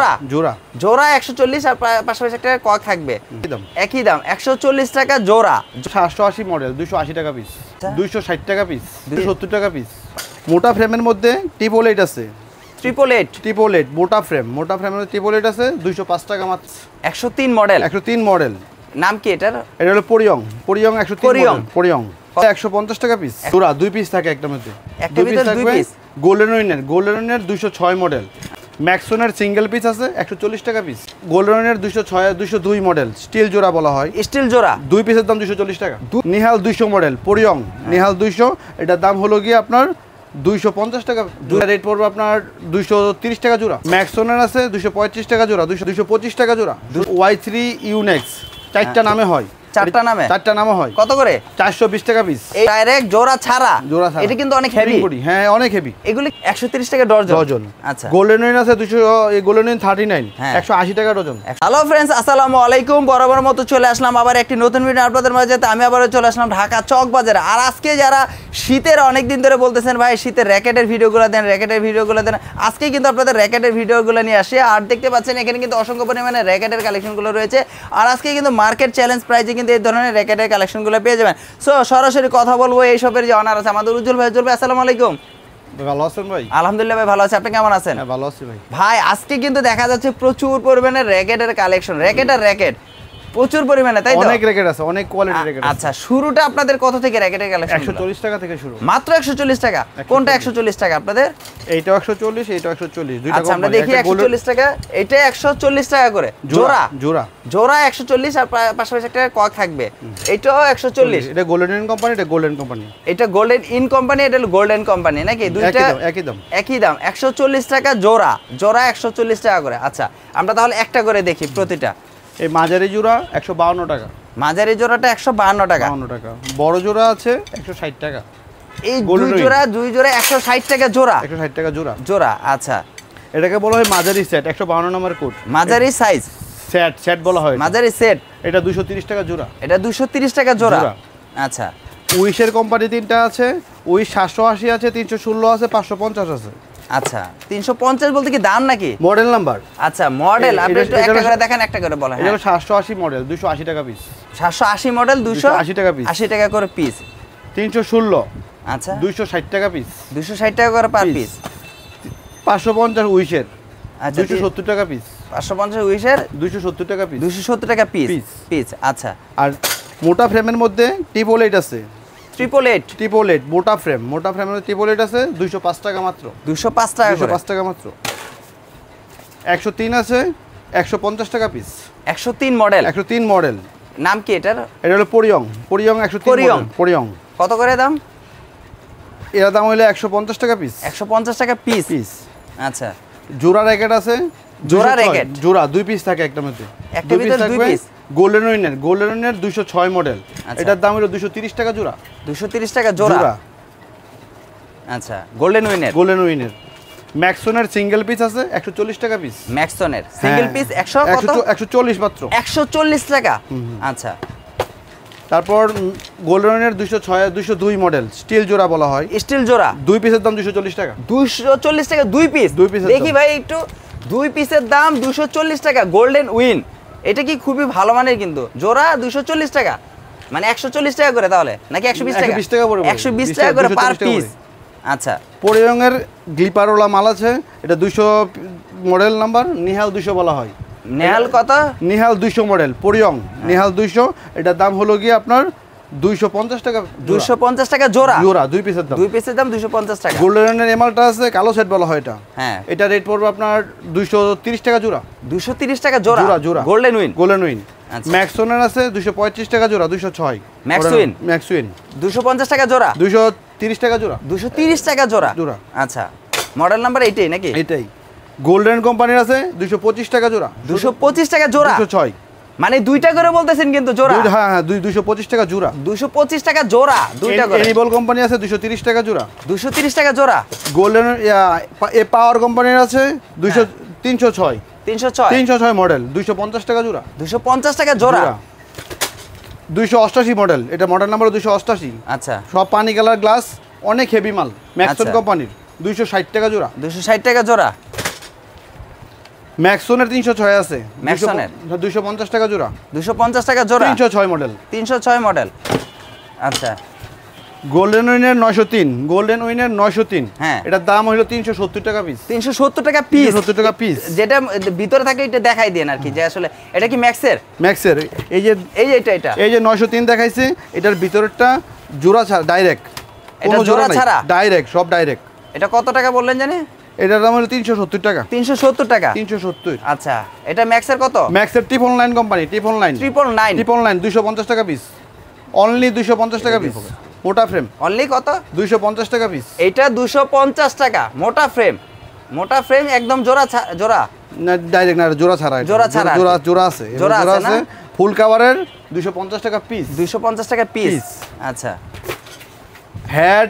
জোড়া জোড়া জোড়া 140 আর পাশাপাশি একটা কক থাকবে একই দাম 140 টাকা জোড়া 780 মডেল 280 টাকা পিস 260 টাকা পিস 270 টাকা পিস মোটা ফ্রেমের মধ্যে ট্রিপল 8 আছে ট্রিপল এইট মোটা ফ্রেমের মধ্যে ট্রিপল 8 আছে 205 টাকা মাত্র 103 মডেল নাম কি এটার এটা হলো পরিয়ং 103 পরিয়ং 150 টাকা পিস জোড়া দুই পিস থাকে একটা মধ্যে একটা ভিতর দুই পিস গোল্ডেন উইনার 206 মডেল ম্যাক্সনের সিঙ্গেল পিস আছে 140 টাকা piece golden winner 202 model steel জোড়া বলা হয় স্টিল জোড়া দুই পিসের দাম 240 টাকা নিহাল 200 মডেল পরিয়ং নিহাল 200 এটার দাম হলো গিয়ে আপনার 250 টাকা জোড়া রেট পড়বে আপনার 230 টাকা জোড়া ম্যাক্সনের আছে 235 টাকা জোড়া 225 টাকা জোড়া Y3 ইউনেক্স চারটা নামে হয় কত করে 420 টাকা পিস এই ডাইরেক্ট জোড়া ছাড়া এটা কিন্তু অনেক হেভি হ্যাঁ অনেক হেভি এগুলি 130 টাকা ডজন আচ্ছা গোল্ডেন উইন আছে 200 এই গোল্ডেন উইন 39 180 টাকা ডজন হ্যালো फ्रेंड्स আসসালামু আলাইকুম বরাবর মতো চলে আসলাম আবার একটি নতুন ভিডিও আপনাদের মাঝে আমি আবারো চলে আসলাম ঢাকা চক বাজারে আর আজকে যারা শীতের অনেক দিন ধরে বলতেছেন ভাই শীতের র‍্যাকেটের ভিডিওগুলো দেন আজকে কিন্তু আপনাদের র‍্যাকেটের ভিডিওগুলো নিয়ে আসি আর দেখতে পাচ্ছেন এখানে কিন্তু অসংখ্য পরিমাণে র‍্যাকেটের কালেকশনগুলো রয়েছে আর আজকে কিন্তু মার্কেট চ্যালেঞ্জ প্রাইসে কিন্তু এই ধরনের র‍্যাকেটের কালেকশনগুলো পেয়ে যাবেন সো সরাসরি কথা বলবো এই শপের যে অনার আছে আমাদের উজ্জ্বল ভাই আসসালামু আলাইকুম ভালো আছেন ভাই আলহামদুলিল্লাহ ভাই ভালো আছি আপনি কেমন আছেন হ্যাঁ ভালো আছি ভাই আজকে কিন্তু দেখা যাচ্ছে প্রচুর পরিমাণে র‍্যাকেটের কালেকশন র‍্যাকেট প্রচুর পরিমাণে তাই তো অনেক র‍্যাকেট আছে অনেক কোয়ালিটির র‍্যাকেট আছে আচ্ছা শুরুটা আপনাদের কত থেকে র‍্যাকেটের কালেকশন 140 টাকা থেকে শুরু মাত্র 140 টাকা কোনটা 140 টাকা আপনাদের এইটাও 140 এইটাও 140 দুইটা আচ্ছা আমরা দেখি 140 টাকা এটা 140 টাকা করে জোড়া 140 আর পাশাপাশি একটা কক থাকবে এটাও 140 এটা গোল্ডেন ইন কোম্পানি এটা গোল্ডেন ইন কোম্পানি এটা গোল্ডেন কোম্পানি নাকি দুইটা একই দাম 140 টাকা জোড়া 140 টাকা করে আচ্ছা আমরা তাহলে একটা করে দেখি প্রতিটা এই মাঝারি জোড়া 152 টাকা মাঝারি জোড়াটা 152 টাকা বড় জোড়া আছে 160 টাকা এই দুই জোড়া 160 টাকা জোড়া 160 টাকা জোড়া আচ্ছা এটাকে বলা হয় মাঝারি সেট 152 নম্বর কোড মাঝারি সাইজ সেট বলা হয় মাঝারি সেট এটা 230 টাকা জোড়া এটা 230 টাকা জোড়া আচ্ছা উইশের কোম্পানি তিনটা আছে উইশ 780 আছে 316 আছে 550 আছে আচ্ছা 350 বলতে কি দাম নাকি মডেল নাম্বার আচ্ছা মডেল আপনি একটু একটা করে দেখেন একটা করে বলেন এটা 780 মডেল 280 টাকা পিস 780 মডেল 280 টাকা পিস 80 টাকা করে পিস 316 আচ্ছা 260 টাকা পিস 260 টাকা করে পার পিস 550 উইশের আচ্ছা 270 টাকা পিস 550 উইশের 270 টাকা পিস 270 টাকা পিস আচ্ছা আর মোটা ফ্রেমের মধ্যে ট্রিপল 8 আছে ট্রিপল এইট মোটা ফ্রেমের ট্রিপল 8 আছে 205 টাকা মাত্র 205 টাকা মাত্র 103 আছে 150 টাকা পিস 103 মডেল নাম কি এটার এটা হলো পরিয়ং 103 পরিয়ং কত করে দাম এর দাম হলো 150 টাকা পিস 150 টাকা পিস আচ্ছা জোড়া র‍্যাকেট আছে জোড়া দুই পিস থাকে একটা মধ্যে একটা ভিতর দুই পিস গোল্ডেন উইনার 206 মডেল এটার দাম হলো 230 টাকা জোড়া 230 টাকা জোড়া আচ্ছা গোল্ডেন উইনার ম্যাক্সনের সিঙ্গেল পিস আছে 140 টাকা পিস ম্যাক্সনের সিঙ্গেল পিস 100 কত 140 মাত্র 140 টাকা আচ্ছা তারপর গোল্ডেন উইনার 202 মডেল স্টিল জোড়া বলা হয় স্টিল জোড়া দুই পিসের দাম 240 টাকা 240 টাকা দুই পিস দেখি ভাই একটু দুই পিসের দাম 240 টাকা গোল্ডেন উইন এটা কি খুবই ভালো মানের কিন্তু জোড়া 240 টাকা মানে 140 টাকা করে তাহলে নাকি 120 টাকা 120 টাকা করে পার পিস আচ্ছা পরিয়ং এর গ্লিপারওয়ালা মাল আছে এটা 200 মডেল নাম্বার নিহাল 200 বলা হয় নিহাল কত নিহাল 200 মডেল পরিয়ং নিহাল 200 এটার দাম হলো গিয়ে আপনার 250 টাকা জোড়া দুই পিসের দাম 250 টাকা গোল্ডেনের এমালটা আছে কালো সেট বলা হয় এটা হ্যাঁ এটা রেট পড়বে আপনার 230 টাকা জোড়া 230 টাকা জোড়া গোল্ডেন উইন ম্যাক্সনের আছে 235 টাকা জোড়া 206 ম্যাক্সউইন 250 টাকা জোড়া 230 টাকা জোড়া 230 টাকা জোড়া আচ্ছা মডেল নাম্বার এইটাই নাকি এটাই গোল্ডেন কোম্পানির আছে 225 টাকা জোড়া 225 টাকা জোড়া 206 মানে দুইটা করে বলতেছেন কিন্তু জোড়া হ্যাঁ 225 টাকা জোড়া 225 টাকা জোড়া দুইটা করে এনিবল কোম্পানি আছে 230 টাকা জোড়া 230 টাকা জোড়া গোল্ডেন এ পাওয়ার কোম্পানির আছে 306 মডেল 250 টাকা জোড়া 250 টাকা জোড়া 288 মডেল এটা মডেল নাম্বার 288 আচ্ছা সব পানি কালার গ্লাস অনেক হেভি মাল ম্যাক্সন কোম্পানির 260 টাকা জোড়া 260 টাকা জোড়া ম্যাক্সনের 306 আছে, ম্যাক্সনের 250 টাকা জোড়া, 250 টাকা জোড়া, 306 মডেল, 306 মডেল। আচ্ছা, গোল্ডেন উইনের 903, গোল্ডেন উইনের 903, হ্যাঁ, এটার দাম হলো 370 টাকা পিস, 370 টাকা পিস, 370 টাকা পিস। যেটা ভিতরে থাকে এটা দেখাই দেন আর কি, যে আসলে এটা কি ম্যাক্সের? ম্যাক্সের এই যে এটা এই যে 903 দেখাইছে, এটার ভিতরটা জোড়া ছাড়া, ডাইরেক্ট, এটা জোড়া ছাড়া, ডাইরেক্ট, সব ডাইরেক্ট। এটা কত টাকা বললেন জানি? এটার দাম হলো 370 টাকা, 370 টাকা, 370। আচ্ছা, এটা ম্যাক্সের কত? ম্যাক্সের 999 কোম্পানি, 999 250 টাকা পিস, অনলি 250 টাকা পিস, মোটা ফ্রেম। অনলি কত? 250 টাকা পিস। এটা 250 টাকা, মোটা ফ্রেম, মোটা ফ্রেম একদম জোড়া জোড়া না, ডাইরেক্ট না, জোড়া ছাড়া, জোড়া ছাড়া, জোড়া আছে, জোড়া আছে, ফুল কভারের 250 টাকা পিস, 250 টাকা পিস। আচ্ছা, হেড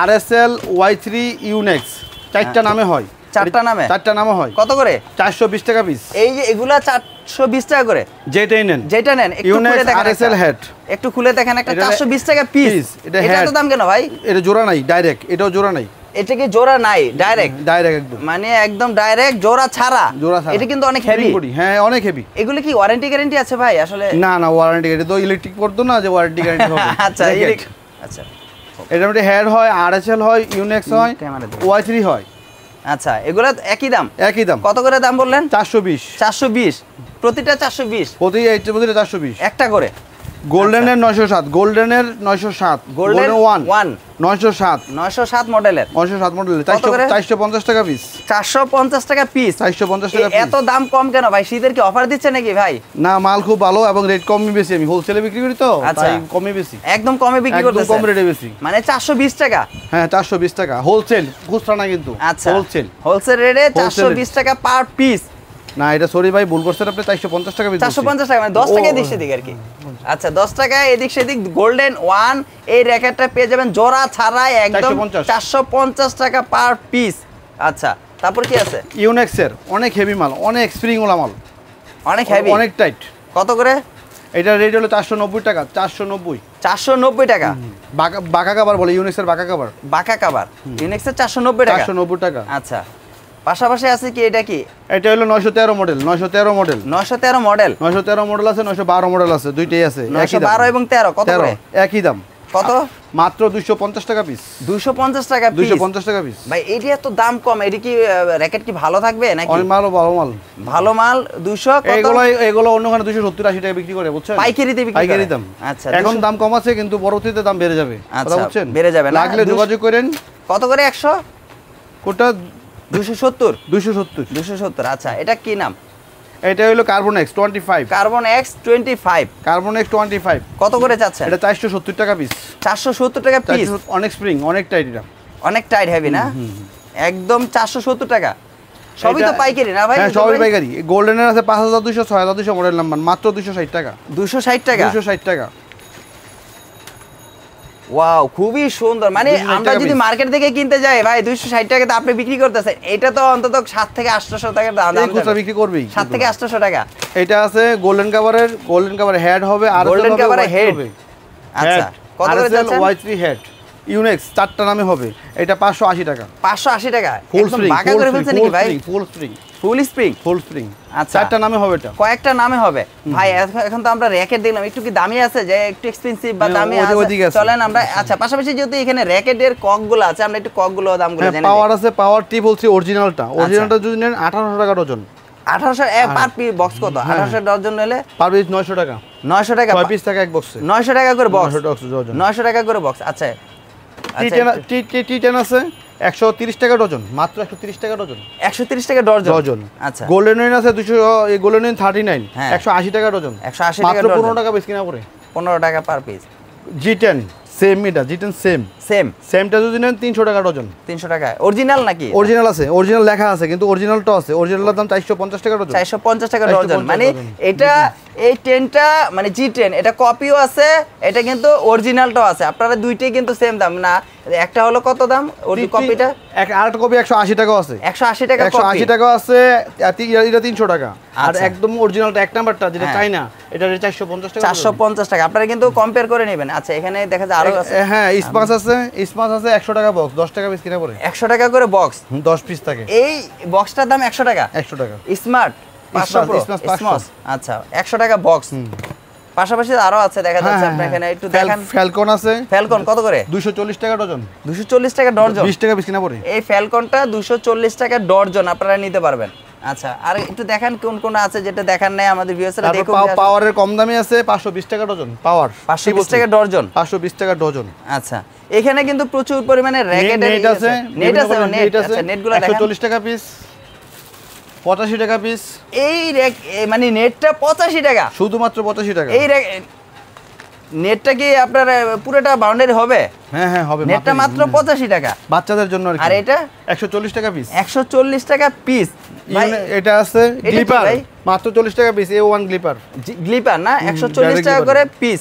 আরএসএল Y3 ইউনেক্স, চারটা নামে হয়, চারটা নামে হয়। কত করে? 420 টাকা পিস। এই যে এগুলা 420 টাকা করে, যেটাই নেন, একটু খুলে দেখেন, আরএসএল হেড, একটু খুলে দেখেন, একটা 420 টাকা পিস। এটা এত দাম কেন ভাই? এটা জোড়া নাই, ডাইরেক্ট, এটাও জোড়া নাই, এটা কি জোড়া নাই, ডাইরেক্ট একদম, মানে একদম ডাইরেক্ট জোড়া ছাড়া। এটা কিন্তু অনেক হেভি। হ্যাঁ, অনেক হেভি। এগুলো কি ওয়ারেন্টি গ্যারান্টি আছে ভাই আসলে? না, ওয়ারেন্টি, এটা তো ইলেকট্রিক পড়তো না যে ওয়ারেন্টি গ্যারান্টি হবে। আচ্ছা, আচ্ছা, এটা মধ্যে হেড হয়, আরএসএল হয়, ইউনেক্স হয়, Y3 হয়। আচ্ছা, এগুলা একই দাম? একই দাম। কত করে দাম বললেন? 420, 420, প্রতিটা 420, প্রতিটা 420, একটা করে। গোল্ডেনের 907, গোল্ডেনের 907, গোল্ডেন 1 907, 907 মডেলের, 907 মডেলের, 450 টাকা পিস, 450 টাকা পিস, 450 টাকা পিস। এত দাম কম কেন ভাই? শীতের কি অফার দিচ্ছে নাকি ভাই? না, মাল খুব ভালো এবং রেট কমই বেশি, আমি হোলসেলে বিক্রি করি তো, তাই কমই বেশি, একদম কমে বিক্রি করতেছেন, একদম কম রেটে বেশি, মানে 420 টাকা। হ্যাঁ, 420 টাকা হোলসেল, খুচরা না কিন্তু। আচ্ছা, হোলসেল রেটে 420 টাকা পার পিস। না, এটা সরি ভাই, ভুল করছেন আপনি, 450 টাকা পিস, 450 টাকা, মানে 10 টাকা এদিক সেদিক আর কি। আচ্ছা, 10 টাকা এদিক সেদিক। গোল্ডেন 1 এই র‍্যাকেটটা পেয়ে যাবেন জোড়া ছাড়াই, একদম 450 টাকা পার পিস। আচ্ছা, তারপর কি আছে? ইউনেক্সের অনেক হেভি মাল, অনেক স্প্রিং ওলা মাল, অনেক হেভি, অনেক টাইট। কত করে? এটা রেট হলো 490 টাকা, 490 টাকা। বাঁকা কভার বলে, ইউনেক্সের বাঁকা কভার, বাঁকা কভার, ইউনেক্সের 490 টাকা, 490 টাকা। আচ্ছা, পাশাপাশি আছে কি? এটা কি? এটা হলো 913 মডেল, 913 মডেল, 913 মডেল, 913 মডেল আছে, 912 মডেল আছে, দুইটাই আছে, একই দাম, 912 এবং 13 কত করে? একই দাম। কত? মাত্র 250 টাকা পিস, 250 টাকা পিস, 250 টাকা পিস। ভাই এটা এত দাম কম, এটা কি র‍্যাকেট কি ভালো থাকবে নাকি? অনেক মাল, ভালো মাল, ভালো মাল 200 কত? এগুলো অন্যখানে 270 80 টাকা বিক্রি করে, বুঝছেন, পাইকারিতে বিক্রি করে, পাইকারি দাম। আচ্ছা, এখন দাম কম আছে, কিন্তু পরবর্তীতে দাম বেড়ে যাবে, কথা বুঝছেন, বেড়ে যাবে, লাগলে যোগাযোগ করেন। কত করে? 100 কোটা 270, 270। আচ্ছা, এটা কি নাম? এটা হলো carbon x 25, carbon x 25, carbon x 25, কত করে চাচ্ছেন? এটা 470 টাকা পিস, 470 টাকা পিস, অনেক স্প্রিং, অনেক টাইট, এটা অনেক টাইট হেভি না, একদম 470 টাকা। সবই তো পাইকারি না ভাই? হ্যাঁ, সবই পাইকারি। গোল্ডেনের আছে 5200, 6200 মডেল নাম্বার, মাত্র 260 টাকা, 260 টাকা, 260 টাকা। ওয়াও, খুবই সুন্দর। মানে আমরা যদি মার্কেট থেকে কিনতে যাই ভাই 260 টাকাতে আপনি বিক্রি করতেছেন, এটা তো অন্তত 7 থেকে 800 টাকার দাম, খুচরা বিক্রি করবেই 7 থেকে 800 টাকা। এটা আছে গোল্ডেন কভারের হেড হবে, আর গোল্ডেন কভারের হেড, আচ্ছা, কত করে যাচ্ছে? Y3 হেড ইউনেক্স, চারটা নামে হবে, এটা 580 টাকা, 580 টাকা। ফুল একদম স্প্রিং, বাঁকা করে ফেলছেন নাকি ভাই? ফুল স্প্রিং, ফুল স্প্রিং, আচ্ছা, চারটা নামে হবে, এটা কয়েকটা নামে হবে ভাই। এখন তো আমরা র‍্যাকেট দেখলাম, একটু কি দামি আছে, যে একটু এক্সপেন্সিভ বা দামি আছে? চলেন আমরা, আচ্ছা, পাশাপাশি যেহেতু এখানে র‍্যাকেটের ককগুলো আছে, আমরা একটু ককগুলো দামগুলো জেনে নিই। পাওয়ার আছে, পাওয়ার টি বলছি, অরিজিনালটা যদি নেন 1800 টাকা ডজন, 1800 পার পিস। বক্স কত? 1800 ডজন নিলে পার পিস 900 টাকা, 900 টাকা, 6 পিস টাকা এক বক্সে, 900 টাকা করে বক্স, 900 টাকা করে বক্স। আচ্ছা, টি10 আছে 130 টাকা ডজন, মাত্র 130 টাকা ডজন, 130 টাকা ডজন। আচ্ছা, গোল্ডেন উইন আছে 200, এই গোল্ডেন উইন 39, 180 টাকা ডজন, 180 টাকা মাত্র ডজন, 15 টাকা বেশি কিনা পড়ে, 15 টাকা পার পিস। G10 সেম, এটা G10 সেমটা যদি নেন 300 টাকা ডজন, 300 টাকা। অরিজিনাল নাকি? অরিজিনাল আছে, অরিজিনাল লেখা আছে, কিন্তু অরিজিনালটাও আছে, অরিজিনালটার দাম 450 টাকা ডজন, 450 টাকা ডজন। মানে এটা এই 10টা মানে G10 এটা কপিও আছে, এটা কিন্তু অরিজিনালটাও আছে। আপনারা দুইটাই কিন্তু সেম দাম না, একটা হলো কত দাম ওর কপিটা? আরেকটা কপি 180 টাকা আছে, 180 টাকা কপি, 180 টাকা আছে। এটা 300 টাকা। আর একদম অরিজিনালটা এক নাম্বারটা যেটা চাইনা, এটা 450 টাকা। 450 টাকা। আপনারা কিন্তু কম্পেয়ার করে নেবেন। আচ্ছা এখানে দেখা যায় আরো আছে। হ্যাঁ স্পাস আছে, স্পাস আছে 100 টাকা বক্স, 10 টাকা পিস কিনা পড়ে। 100 টাকা করে বক্স, 10 পিস থাকে। এই বক্সটার দাম 100 টাকা। 100 টাকা স্মার্ট 500 প্রো স্মস। আচ্ছা 100 টাকা বক্স। পাশাপাশি আরো আছে দেখা যাচ্ছে। আপনি এখানে একটু দেখেন ফ্যালকন আছে। ফ্যালকন কত করে? 240 টাকা ডজন। 240 টাকা ডজন, 20 টাকা পিস কিনা পড়ে। এই ফ্যালকনটা 240 টাকা ডজন আপনারা নিতে পারবেন। আচ্ছা আর একটু দেখান কোন কোন আছে যেটা দেখান নাই আমাদের ভিউয়ার্সরা দেখুন। পাওয়ারের কম দামি আছে 520 টাকা ডজন। পাওয়ার 520 টাকা ডজন, 520 টাকা ডজন। আচ্ছা এখানে কিন্তু প্রচুর পরিমাণে র‍্যাকেটের নেট আছে, নেট আছে, নেট আছে। নেটগুলো দেখেন 140 টাকা পিস, 85 টাকা পিস। এই মানে নেটটা 85 টাকা, শুধুমাত্র 85 টাকা। এই নেটটা কি আপনার পুরোটা বাউন্ডারি হবে? হ্যাঁ হবে। নেটটা মাত্র 85 টাকা বাচ্চাদের জন্য। আর এটা 140 টাকা পিস। 140 টাকা পিস। এটা আছে গ্লিপার মাত্র 40 টাকা পিস। A1 গ্লিপার, গ্লিপার না 140 টাকা করে পিস।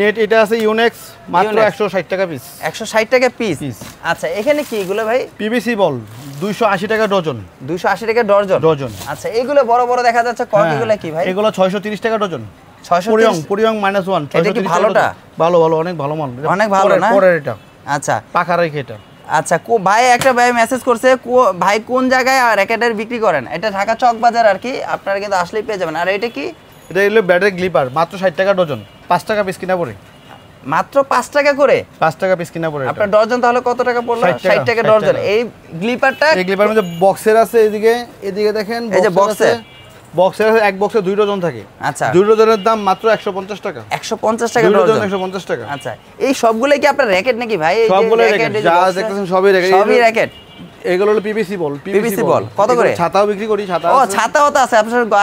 নেট এটা আছে ইউনেক্স মাত্র 160 টাকা পিস। 160 টাকা পিস। আচ্ছা এখানে কি এগুলো ভাই? পিভিসি বল 280 টাকা ডজন। 280 টাকা ডজন। আচ্ছা এগুলো বড় বড় দেখা যাচ্ছে কক, এগুলো কি ভাই? এগুলো 630 টাকা ডজন। 630 পরিয়ং -1। এটা কি ভালোটা? ভালো অনেক ভালো মাল, অনেক ভালো না? পরের এটা। আচ্ছা পাকা রেখে এটা। আচ্ছা ভাই একটা ভাই মেসেজ করছে, ভাই কোন জায়গায় র‍্যাকেটের বিক্রি করেন? এটা ঢাকা চক বাজার আর কি, আপনারা কিন্তু আসলেই পেয়ে যাবেন। আর এটা কি? এটা হলো ব্যাটারি গ্লিপার মাত্র 60 টাকা ডজন। 5 টাকা পিস কিনা পড়ে। মাত্র 5 টাকা করে? 5 টাকা পিস কিনা পড়ে। আপনার ডজন তাহলে কত টাকা পড়লো? 60 টাকা ডজন। এই গ্লিপারটা, এই গ্লিপার মধ্যে বক্সের আছে, এদিকে দেখেন এই যে বক্সে এক বক্সে 2 ডজন থাকে। আচ্ছা 2 ডজনের দাম মাত্র 150 টাকা। 150 টাকা ডজন। 150 টাকা। আচ্ছা এই সবগুলো কি আপনার র‍্যাকেট নাকি ভাই? সবগুলো র‍্যাকেট যা দেখতেছেন সবই র‍্যাকেট। সবই র‍্যাকেট। এগুলো হলো পিভিসি বল। কত করে? ছাতাও বিক্রি করি। ছাতাও তো আছে।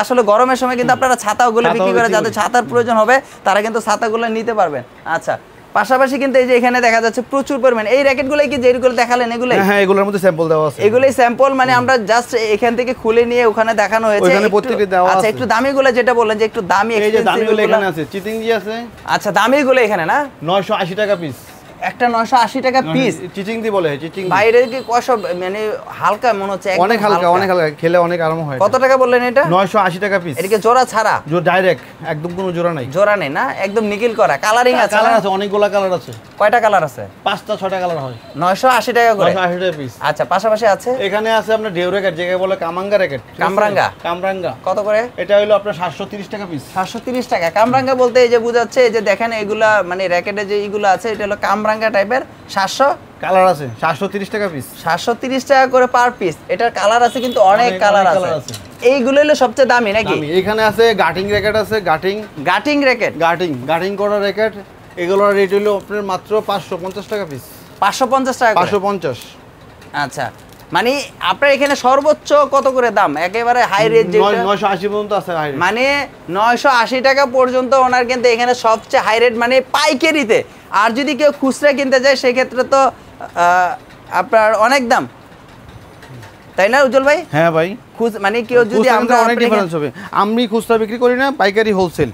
আসলে গরমের সময় কিন্তু আপনারা ছাতাগুলো বিক্রি করে, যাদের ছাতার প্রয়োজন হবে তারা কিন্তু ছাতাগুলো নিতে পারবেন। আচ্ছা পাশাপাশি কিন্তু এই যে এখানে দেখা যাচ্ছে প্রচুর পরিমাণে এই র‍্যাকেটগুলো কি যেগুলো দেখালেন এগুলো? হ্যাঁ এগুলোর মধ্যে স্যাম্পল দেওয়া আছে। এগুলাই স্যাম্পল, মানে আমরা জাস্ট এখান থেকে খুলে নিয়ে ওখানে দেখানো হয়েছে। ওখানে প্রত্যেকটা দেওয়া আছে। আচ্ছা একটু দামিগুলো যেটা বললেন যে একটু দামি, এই যে দামিগুলো এখানে আছে, চিচিংজি আছে। আচ্ছা দামিগুলো এখানে না 980 টাকা পিস। একটা 980 টাকা পিস। চিচিংজি বলে, চিচিংজি। বাইরে কি কসব মানে হালকা মনে হচ্ছে, অনেক হালকা, খেলে অনেক আরাম হয়। কত টাকা বললেন এটা? 980 টাকা পিস। এটা কি জোড়া ছাড়া? ডাইরেক্ট একদম কোনো জোড়া নাই। জোড়া নেই না, একদম নিকেল করা। কালারিং আছে? কালার আছে, অনেকগুলা কালার আছে। কয়টা কালার আছে? 5টা 6টা কালার হয়। 980 টাকা করে। 980 টাকা পিস। আচ্ছা পাশাপাশি আছে এখানে আছে আপনার ঢেউ র‍্যাকেট, যেটাকে বলে কামাঙ্গা র‍্যাকেট। কামরাঙ্গা কত করে? এটা হলো আপনার 730 টাকা পিস। 730 টাকা। কামরাঙ্গা বলতে এই যে বোঝাচ্ছে, এই যে দেখেন এগুলা মানে র‍্যাকেটে যে এইগুলো আছে, এটা হলো কামরাঙ্গা টাইপের। 700 কালার আছে, 730 টাকা পিস। 730 টাকা করে পার পিস। এটার কালার আছে কিন্তু অনেক কালার আছে। এইগুলো হলো সবচেয়ে দামি নাকি? এখানে আছে গাটিং র‍্যাকেট আছে, গাটিং র‍্যাকেট, গাটিং করা র‍্যাকেট। এগুলোর রেট হলো আপনার মাত্র 550 টাকা পিস। 550 টাকা? 550। আচ্ছা মানে আপনার এখানে সর্বোচ্চ কত করে দাম? একেবারে হাই রেট যেটা 980 পর্যন্ত আছে হাই রেট। মানে 980 টাকা পর্যন্ত ওনার কিন্তু এখানে সবচেয়ে হাই রেট, মানে পাইকারিতে। আর যদি কেউ খুচরা কিনতে যায় সেক্ষেত্রে তো আপনার অনেক দাম, তাই না উজ্জ্বল ভাই? হ্যাঁ ভাই, মানে কেউ যদি আমরা অনেক ডিফারেন্স হবে। আমি খুচরা বিক্রি করি না, পাইকারি হোলসেল।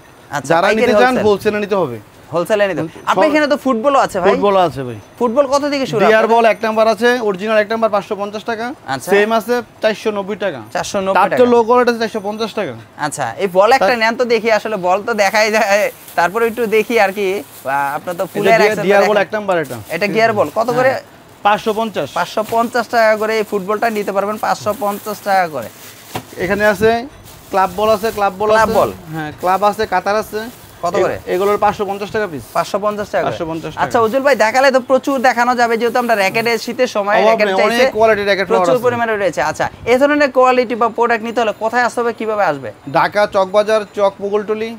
যারা নিতে চান হোলসেলে নিতে হবে। হোলসেলে নিতে। আপনি এখানে তো ফুটবলও আছে ভাই? ফুটবলও আছে ভাই। ফুটবল কত থেকে শুরু? ডিআর বল এক নাম্বার আছে, অরিজিনাল এক নাম্বার 550 টাকা। সেম আছে 490 টাকা। 490 টাকা। তার লো কোয়ালিটি আছে 450 টাকা। আচ্ছা এই বল একটা নেন তো দেখি, আসলে বল তো দেখাই যায়, তারপরে একটু দেখি আর কি। আপনার তো ফুলের ডিআর বল এক নাম্বার এটা। এটা গিয়ার বল কত করে? 550। 550 টাকা করে এই ফুটবলটা নিতে পারবেন, 550 টাকা করে। এখানে আছে ক্লাব বল আছে, ক্লাব বল। হ্যাঁ ক্লাব আছে, কাতার আছে। কত করে? এগুলোর 550 টাকা পিস। 550 টাকা। 550 টাকা। আচ্ছা উজ্জ্বল ভাই দেখালে তো প্রচুর দেখানো যাবে, যেহেতু আমরা র‍্যাকেটের শীতের সময় র‍্যাকেট চাইছে, অনেক কোয়ালিটি র‍্যাকেট প্রচুর পরিমাণে রয়েছে। আচ্ছা এই ধরনের কোয়ালিটি বা প্রোডাক্ট নিতে হলে কোথায় আসতে হবে, কিভাবে আসবে? ঢাকা চকবাজার, চক মুগলটুলি,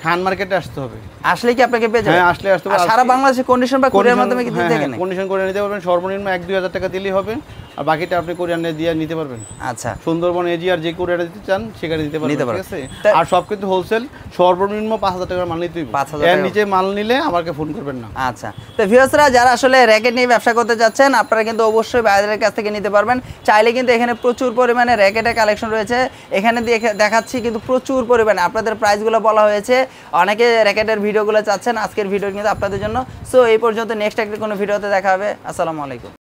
খান মার্কেটে আসতে হবে। আসলে কি আপনাকে পেয়ে যাবেন? হ্যাঁ আসলে আসতে হবে। সারা বাংলাদেশে কন্ডিশন বা কুরিয়ার মাধ্যমে কি দিতে গেলে? কন্ডিশন করে নিতে পারবেন, সর্বনিম্ন 1-2 হাজার টাকা দিলেই হবে। আর বাকিটা আপনি কোরিয়ানে দিয়ে নিতে পারবেন। আচ্ছা, সুন্দরবন এজিআর যে কোরিয়ানে দিতে চান সেখানে দিতে পারবেন, ঠিক আছে? তা- আর সব কিন্তু হোলসেল, সর্বনিম্ন 5000 টাকার মাল নিতে হবে। 5000 এর টাকা। নিচে মাল নিলে আমাকে ফোন করবেন না। আচ্ছা, তো ভিউয়ার্সরা যারা আসলে র্যাকেট নিয়ে ব্যবসা করতে যাচ্ছেন আপনারা কিন্তু অবশ্যই বাইরের কাছ থেকে নিতে পারবেন। চাইলে কিন্তু এখানে প্রচুর পরিমাণে র্যাকেটের কালেকশন রয়েছে। এখানে দেখাচ্ছি কিন্তু প্রচুর পরিমাণে, আপনাদের প্রাইসগুলো বলা হয়েছে। অনেকে র্যাকেটের ভিডিওগুলো চাচ্ছেন, আজকের ভিডিও কিন্তু আপনাদের জন্য। সো এই পর্যন্ত, নেক্সট একটা কোনো ভিডিওতে দেখা হবে। আসসালামু আলাইকুম।